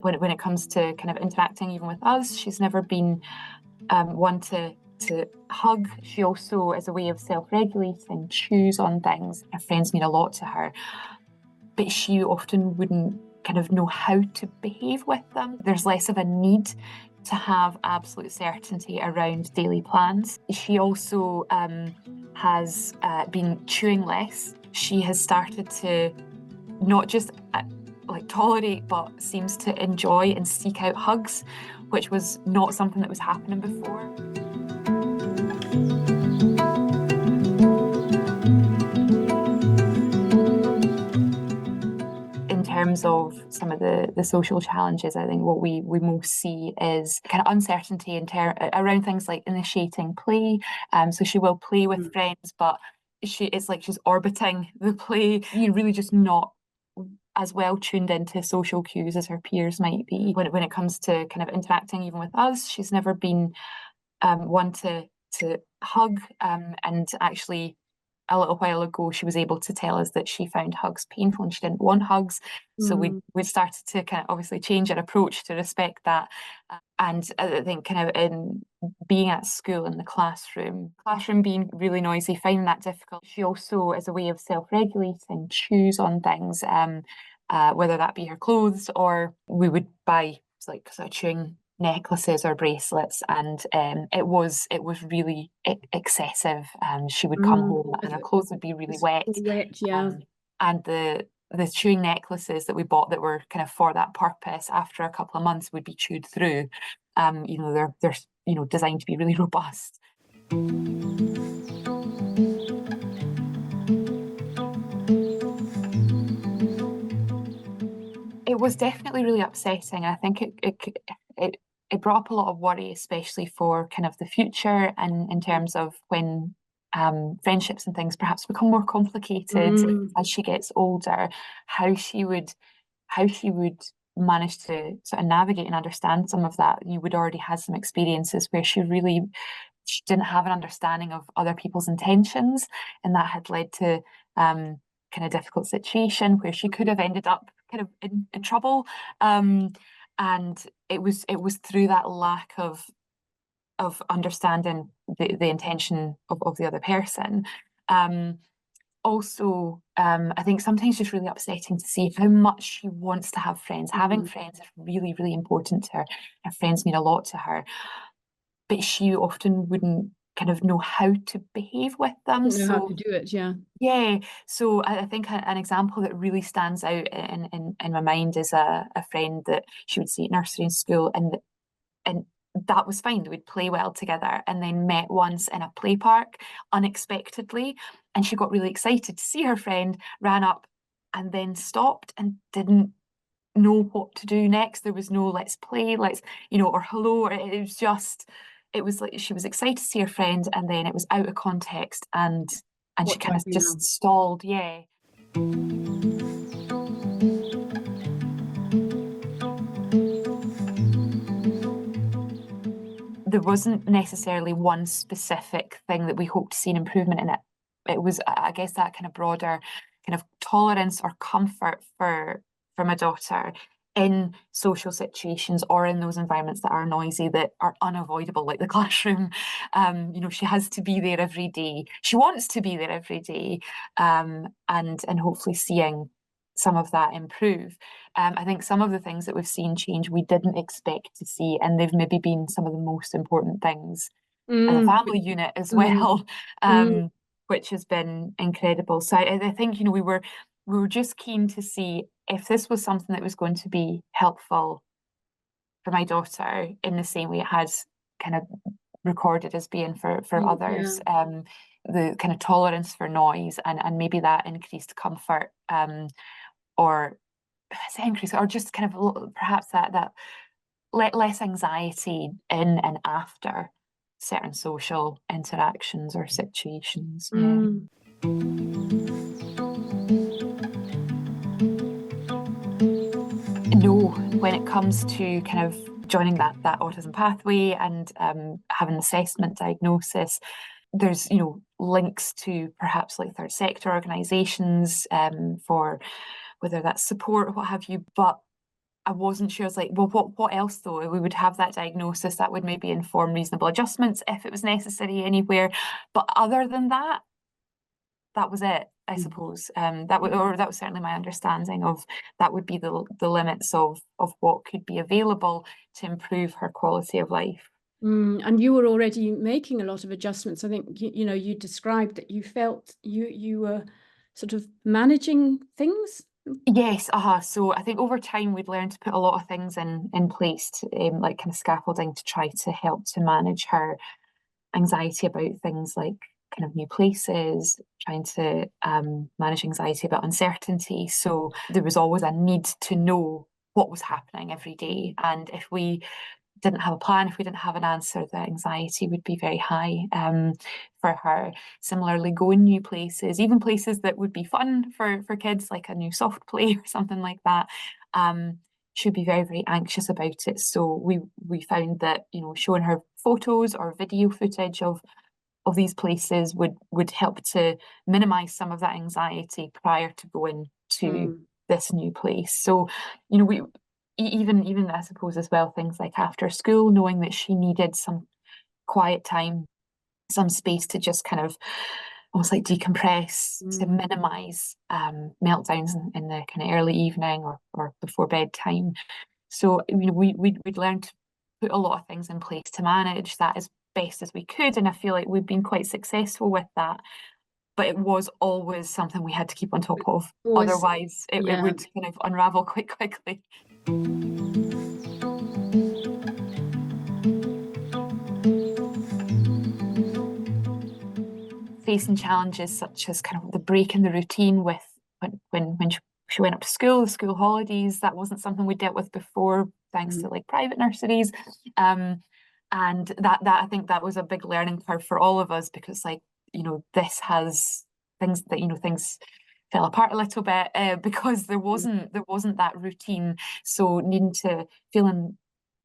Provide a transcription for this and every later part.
When it comes to kind of interacting even with us, she's never been one to hug. She also, as a way of self-regulating, chews on things. Her friends mean a lot to her, but she often wouldn't kind of know how to behave with them. There's less of a need to have absolute certainty around daily plans. She also has been chewing less. She has started to not just tolerate, but seems to enjoy and seek out hugs, which was not something that was happening before. In terms of some of the social challenges, I think what we most see is kind of uncertainty around things like initiating play. So she will play with friends, but it's like she's orbiting the play. You're really just not as well tuned into social cues as her peers might be. When it comes to kind of interacting even with us, she's never been one to hug, and actually a little while ago she was able to tell us that she found hugs painful and she didn't want hugs. So we started to kind of obviously change our approach to respect that. And I think kind of in being at school in the classroom being really noisy, finding that difficult. She also, as a way of self-regulating, chews on things, whether that be her clothes, or we would buy like sort of chewing necklaces or bracelets, and it was really excessive. She would come home and her clothes would be really wet. And the chewing necklaces that we bought that were kind of for that purpose, after a couple of months would be chewed through. They're designed to be really robust. It was definitely really upsetting. I think it brought up a lot of worry, especially for kind of the future, and in terms of when friendships and things perhaps become more complicated as she gets older, how she would manage to sort of navigate and understand some of that. You would already had some experiences where she didn't have an understanding of other people's intentions, and that had led to kind of difficult situation where she could have ended up kind of in trouble. And it was through that lack of understanding the intention of the other person. Also, I think sometimes just really upsetting to see how much she wants to have friends. Having friends is really, really important to her. Her friends mean a lot to her, but she often wouldn't kind of know how to behave with them. Know how to do it, yeah. Yeah, so I think an example that really stands out in my mind is a friend that she would see at nursery and school, and that was fine. They would play well together, and then met once in a play park unexpectedly, and she got really excited to see her friend, ran up, and then stopped and didn't know what to do next. There was no let's play, or hello, or it was like she was excited to see her friend, and then it was out of context, and she kind of just stalled. Yeah. There wasn't necessarily one specific thing that we hoped to see an improvement in it. It was, I guess, that kind of broader kind of tolerance or comfort for my daughter in social situations or in those environments that are noisy, that are unavoidable, like the classroom. She has to be there every day. She wants to be there every day, and hopefully seeing some of that improve. I think some of the things that we've seen change we didn't expect to see, and they've maybe been some of the most important things as a family unit as well, which has been incredible. So I think we were just keen to see if this was something that was going to be helpful for my daughter in the same way it has kind of recorded as being for others. The kind of tolerance for noise and maybe that increased comfort, or say increase, or just kind of perhaps that less anxiety in and after certain social interactions or situations. Yeah. No, when it comes to kind of joining that autism pathway and having an assessment diagnosis, there's links to perhaps like third sector organisations for whether that's support or what have you, but I wasn't sure. I was like, well, what else though? We would have that diagnosis that would maybe inform reasonable adjustments if it was necessary anywhere. But other than that, that was it, I suppose. That was certainly my understanding of that would be the limits of what could be available to improve her quality of life. And you were already making a lot of adjustments. I think you described that you felt you were sort of managing things. Yes, so I think over time we'd learned to put a lot of things in place, like kind of scaffolding to try to help to manage her anxiety about things like kind of new places, trying to manage anxiety about uncertainty. So there was always a need to know what was happening every day. And if we didn't have a plan, if we didn't have an answer, the anxiety would be very high for her. Similarly, going new places, even places that would be fun for kids, like a new soft play or something like that, she'd be very, very anxious about it. So we found that, showing her photos or video footage of these places would help to minimize some of that anxiety prior to going to this new place. So, we even I suppose as well, things like after school, knowing that she needed some quiet time, some space to just kind of almost like decompress, to minimize meltdowns in the kind of early evening or before bedtime. So we'd learned to put a lot of things in place to manage that as best as we could, and I feel like we've been quite successful with that. But it was always something we had to keep on top of. Otherwise, it would kind of unravel quite quickly. Facing challenges such as kind of the break in the routine with when she went up to school, the school holidays, that wasn't something we dealt with before, thanks to like private nurseries. And that I think that was a big learning curve for all of us, because this has things that things fell apart a little bit because there wasn't that routine. So needing to feeling,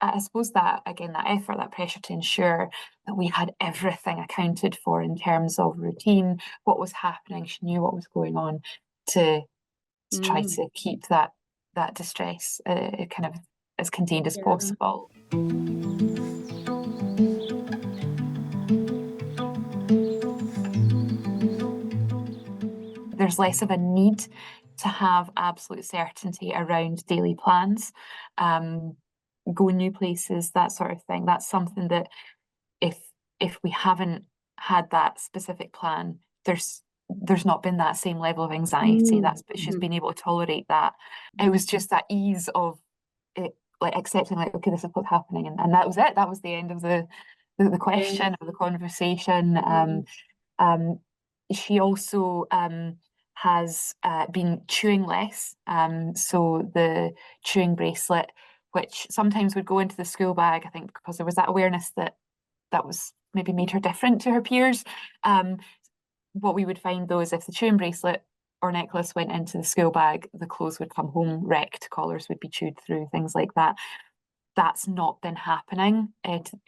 I suppose that again, that effort, that pressure to ensure that we had everything accounted for in terms of routine, what was happening, she knew what was going on, to try to keep that distress kind of as contained as possible. There's less of a need to have absolute certainty around daily plans, go new places, that sort of thing. That's something that if we haven't had that specific plan, there's not been that same level of anxiety. She's been able to tolerate that. It was just that ease of it, like accepting, like, okay, this is what's happening, and that was it. That was the end of the question or the conversation. She also has been chewing less. So the chewing bracelet, which sometimes would go into the school bag, I think because there was that awareness that was maybe made her different to her peers. What we would find though is if the chewing bracelet or necklace went into the school bag, the clothes would come home wrecked, collars would be chewed through, things like that. That's not been happening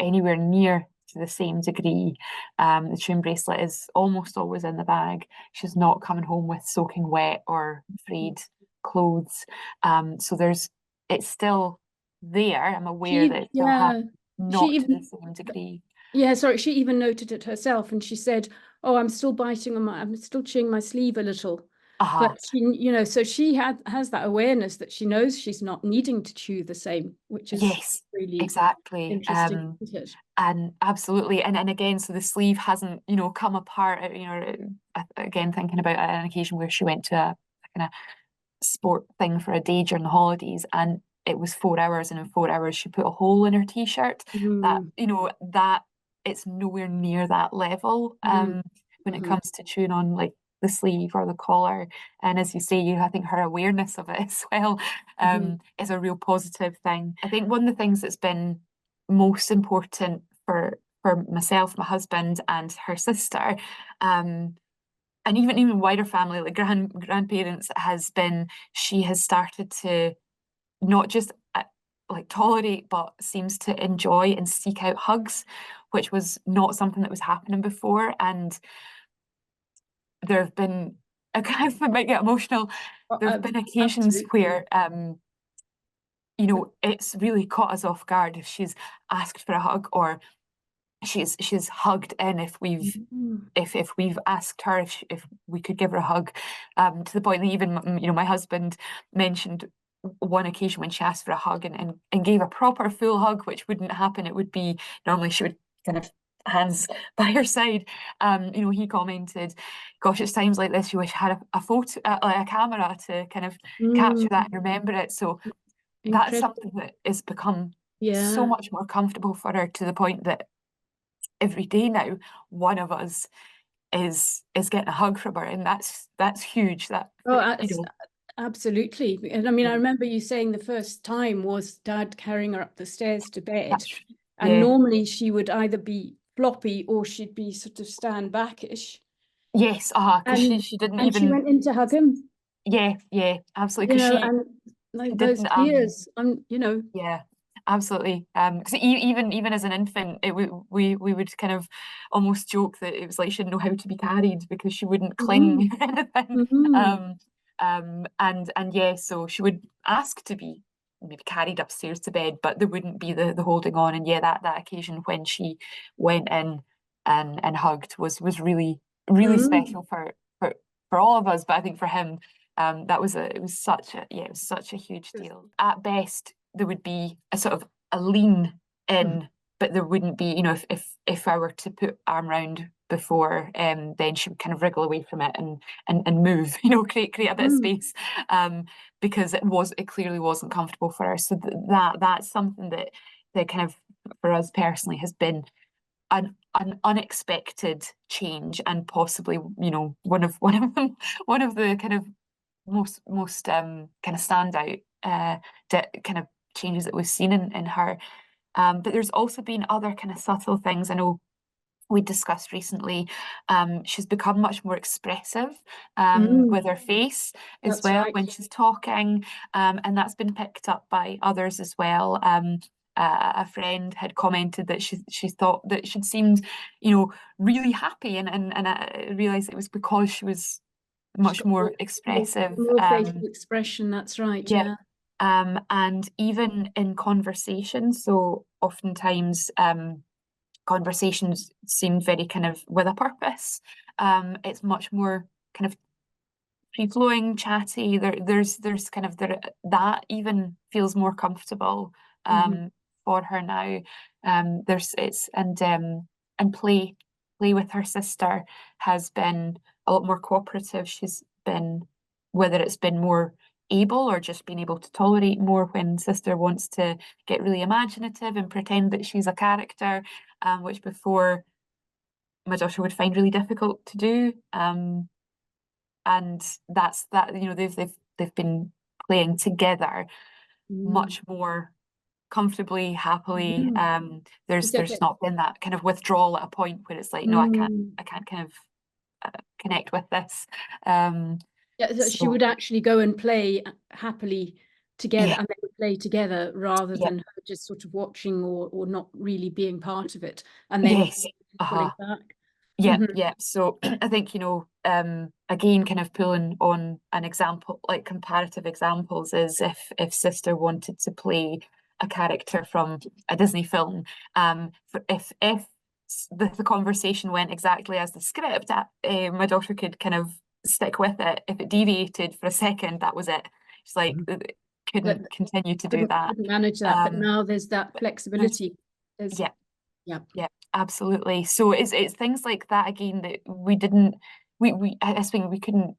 anywhere near to the same degree. The chewing bracelet is almost always in the bag. She's not coming home with soaking wet or frayed clothes. So it's still there. I'm aware that it still happens, not to the same degree. Yeah, sorry, she even noted it herself, and she said, "Oh, I'm still I'm still chewing my sleeve a little." But she, so she has that awareness that she knows she's not needing to chew the same, which is really exactly interesting, isn't it? And absolutely, and again, so the sleeve hasn't come apart. Again, thinking about an occasion where she went to a kind of sport thing for a day during the holidays, and it was 4 hours, and in 4 hours she put a hole in her t-shirt. That it's nowhere near that level when it comes to chewing on like the sleeve or the collar. And as you say, I think her awareness of it as well is a real positive thing. I think one of the things that's been most important for myself, my husband, and her sister, and even wider family, like grandparents, has been she has started to not just like tolerate, but seems to enjoy and seek out hugs, which was not something that was happening before. And there have been, I might get emotional, there have been occasions where you know, it's really caught us off guard if she's asked for a hug, or she's hugged in if we've asked her if we could give her a hug, to the point that even, you know, my husband mentioned one occasion when she asked for a hug and gave a proper full hug, which wouldn't happen. It would be normally she would kind of hands by her side. You know, he commented, gosh, it's times like this you wish you had a photo, like a camera to kind of capture that and remember it. So that's something that has become so much more comfortable for her, to the point that every day now one of us is getting a hug from her, and that's huge. That, you know, absolutely. And I mean, I remember you saying the first time was Dad carrying her up the stairs to bed, and normally she would either be floppy or she'd be sort of stand backish. Yes, because she didn't even. She went in to hug him. Yeah, absolutely. You know, and like those tears, you know. Yeah, absolutely. Because even as an infant, we would kind of almost joke that it was like she didn't know how to be carried because she wouldn't cling or anything. And yeah, so she would ask to be maybe carried upstairs to bed, but there wouldn't be the holding on. And yeah, that occasion when she went in and hugged was really special for all of us. But I think for him, it was such a huge deal. At best, there would be a sort of a lean in, but there wouldn't be, you know, if I were to put arm round before, then she would kind of wriggle away from it and move, you know, create a bit of space, because it clearly wasn't comfortable for her. So that's something that kind of, for us personally, has been an unexpected change, and possibly, you know, one of the kind of most kind of standout kind of changes that we've seen in her. But there's also been other kind of subtle things. I know we discussed recently, she's become much more expressive with her face as well when she's talking, and that's been picked up by others as well. A friend had commented that she thought that she'd seemed, you know, really happy, and I realised it was because she was much more expressive, more facial expression. That's right. Yeah. And even in conversations, so oftentimes conversations seem very kind of with a purpose. It's much more kind of free-flowing, chatty. There's kind of that even feels more comfortable for her now. And play with her sister has been a lot more cooperative. She's been, whether it's been more able or just being able to tolerate more when sister wants to get really imaginative and pretend that she's a character, which before my daughter would find really difficult to do. And that's that, you know, they've been playing together much more comfortably, happily. There's not been that kind of withdrawal at a point where it's like, no, I can't kind of connect with this. So she would actually go and play happily together, and they would play together rather than her just sort of watching or not really being part of it, and then pulling back. So I think, you know, again, kind of pulling on an example, like comparative examples, is if sister wanted to play a character from a Disney film, if the conversation went exactly as the script, my daughter could kind of stick with it. If it deviated for a second, that was it. It's like couldn't continue to do that. Couldn't manage that, but now there's that flexibility. Yeah, absolutely. So it's things like that again that we didn't, I think we couldn't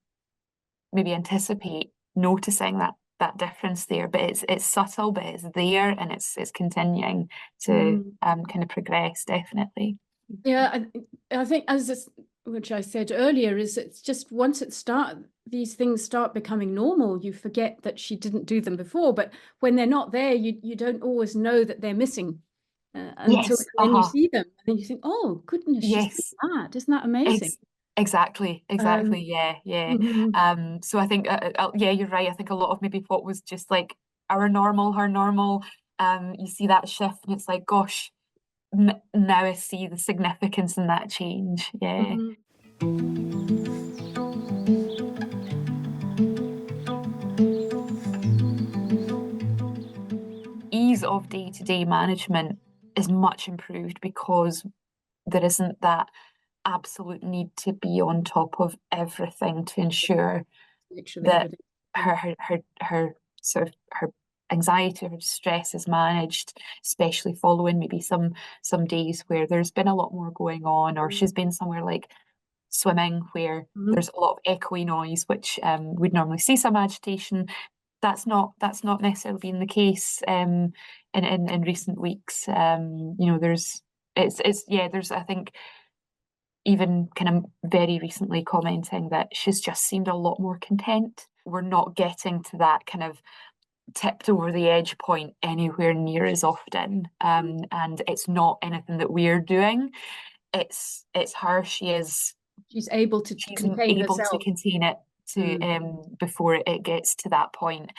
maybe anticipate noticing that difference there, but it's subtle, but it's there, and it's continuing to kind of progress, definitely. Yeah, I think which I said earlier, is it's just once these things start becoming normal, you forget that she didn't do them before, but when they're not there, you don't always know that they're missing until when you see them, and then you think, oh goodness, she's doing that. Isn't that amazing? Exactly. Yeah. So I think you're right. I think a lot of maybe what was just like her normal, you see that shift and it's like, gosh, now I see the significance in that change. of day-to-day management is much improved because there isn't that absolute need to be on top of everything to ensure that her sort of her anxiety, her stress is managed, especially following maybe some days where there's been a lot more going on, or she's been somewhere like swimming where there's a lot of echoey noise, which we'd normally see some agitation. That's not necessarily been the case in recent weeks. You know, there's I think even kind of very recently commenting that she's just seemed a lot more content. We're not getting to that kind of tipped over the edge point anywhere near as often, and it's not anything that we're doing. It's her. She's able to contain it before it gets to that point.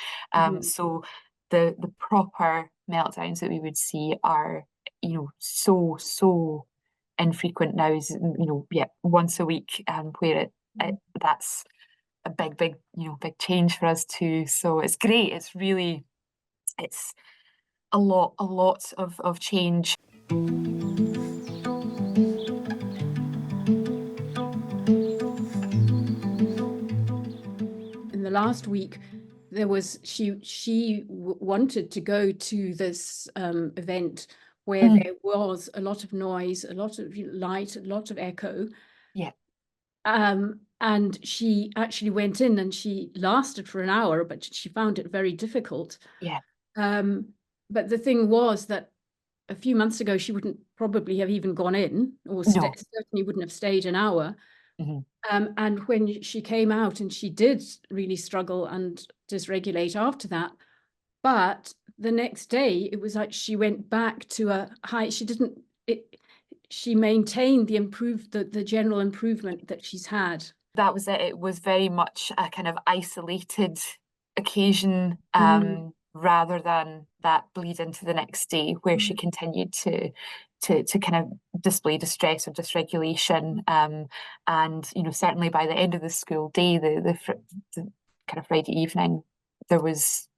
So the proper meltdowns that we would see are, you know, so infrequent now, is, you know, once a week, where that's a big big change for us too. So it's great. It's a lot of change. In the last week, there was she wanted to go to this event where there was a lot of noise, a lot of light, a lot of echo. Yeah. And she actually went in, and she lasted for an hour, but she found it very difficult. Yeah. But the thing was that a few months ago, she wouldn't probably have even gone in, or certainly wouldn't have stayed an hour. And when she came out, and she did really struggle and dysregulate after that, but the next day it was like she went back to a high. She maintained the general improvement that she's had. That was it. It was very much a kind of isolated occasion, rather than that bleed into the next day, where she continued to kind of display distress or dysregulation. And, you know, certainly by the end of the school day, the kind of Friday evening, there was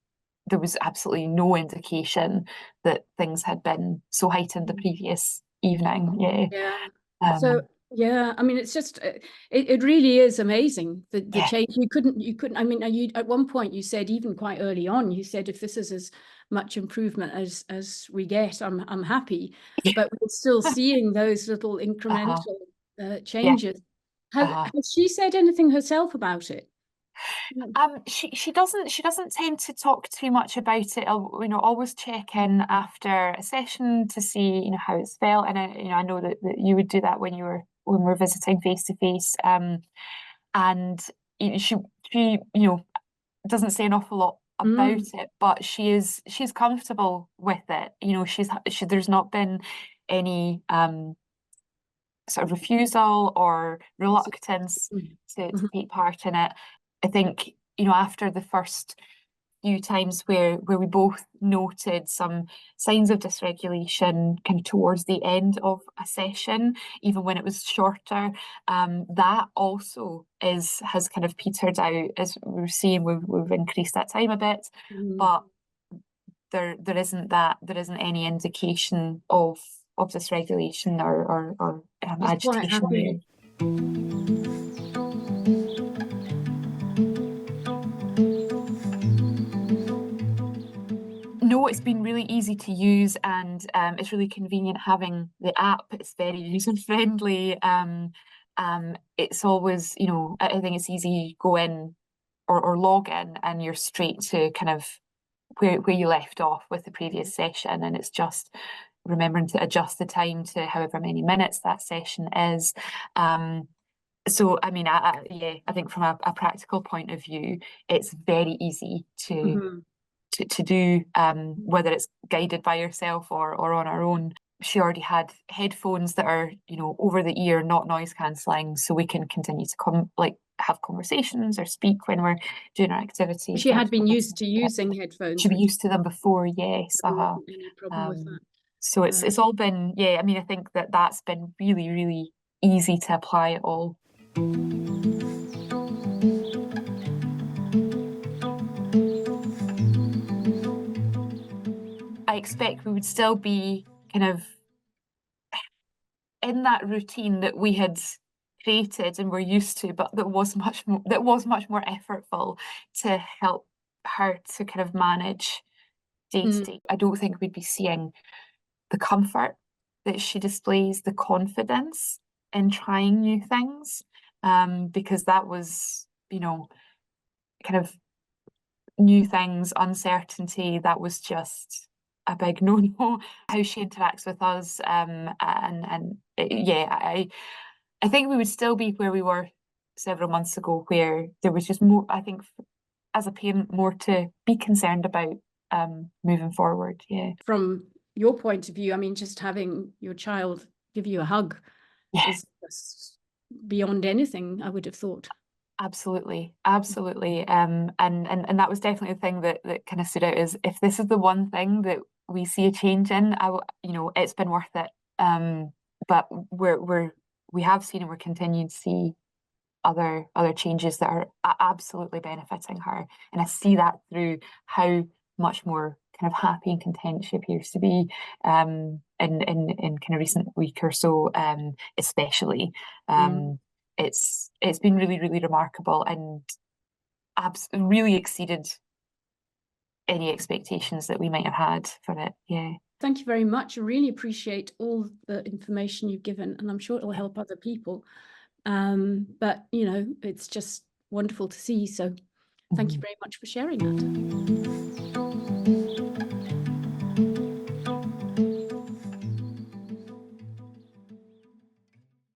absolutely no indication that things had been so heightened the previous evening. So I mean, it's just it really is amazing, the change. You couldn't I mean, you at one point you said, even quite early on, you said, if this is as much improvement as we get, I'm happy. But we're still seeing those little incremental changes. Has she said anything herself about it? She doesn't tend to talk too much about it. I'll, you know, always check in after a session to see, you know, how it's felt. And I know that you would do that when we're visiting face to face. And you know, she you know, doesn't say an awful lot about it, but she's comfortable with it. You know, there's not been any sort of refusal or reluctance to take part in it. I think, you know, after the first few times where we both noted some signs of dysregulation kind of towards the end of a session, even when it was shorter, that also has kind of petered out. As we were seeing, we've increased that time a bit, but there isn't any indication of dysregulation or agitation. No, it's been really easy to use, and it's really convenient having the app. It's very user-friendly. It's always, you know, I think it's easy, go in or log in, and you're straight to kind of where you left off with the previous session, and it's just remembering to adjust the time to however many minutes that session is. So, I mean, I think from a practical point of view, it's very easy to do, whether it's guided by yourself or on our own. She already had headphones that are, you know, over the ear, not noise cancelling, so we can continue to have conversations or speak when we're doing our activities. She had been used to using headphones. She'd been used to them before, yes. Any problem with that? So it's all been, I mean, I think that's been really, really easy to apply it all. expect we would still be kind of in that routine that we had created and were used to, but that was much more effortful to help her to kind of manage day to day. I don't think we'd be seeing the comfort that she displays, the confidence in trying new things, because that was, you know, kind of new things, uncertainty, that was just a big no-no. How she interacts with us, yeah, I think we would still be where we were several months ago, where there was just more, I think, as a parent, more to be concerned about moving forward. Yeah. From your point of view, I mean, just having your child give you a hug is just beyond anything I would have thought. Absolutely. And that was definitely the thing that kind of stood out, is if this is the one thing that we see a change in, you know, it's been worth it. But we have seen and we're continuing to see other changes that are absolutely benefiting her, and I see that through how much more kind of happy and content she appears to be in kind of recent week or so, especially. It's been really, really remarkable, and really exceeded any expectations that we might have had for it. Yeah. Thank you very much. I really appreciate all the information you've given, and I'm sure it'll help other people. But, you know, it's just wonderful to see. So thank you very much for sharing that.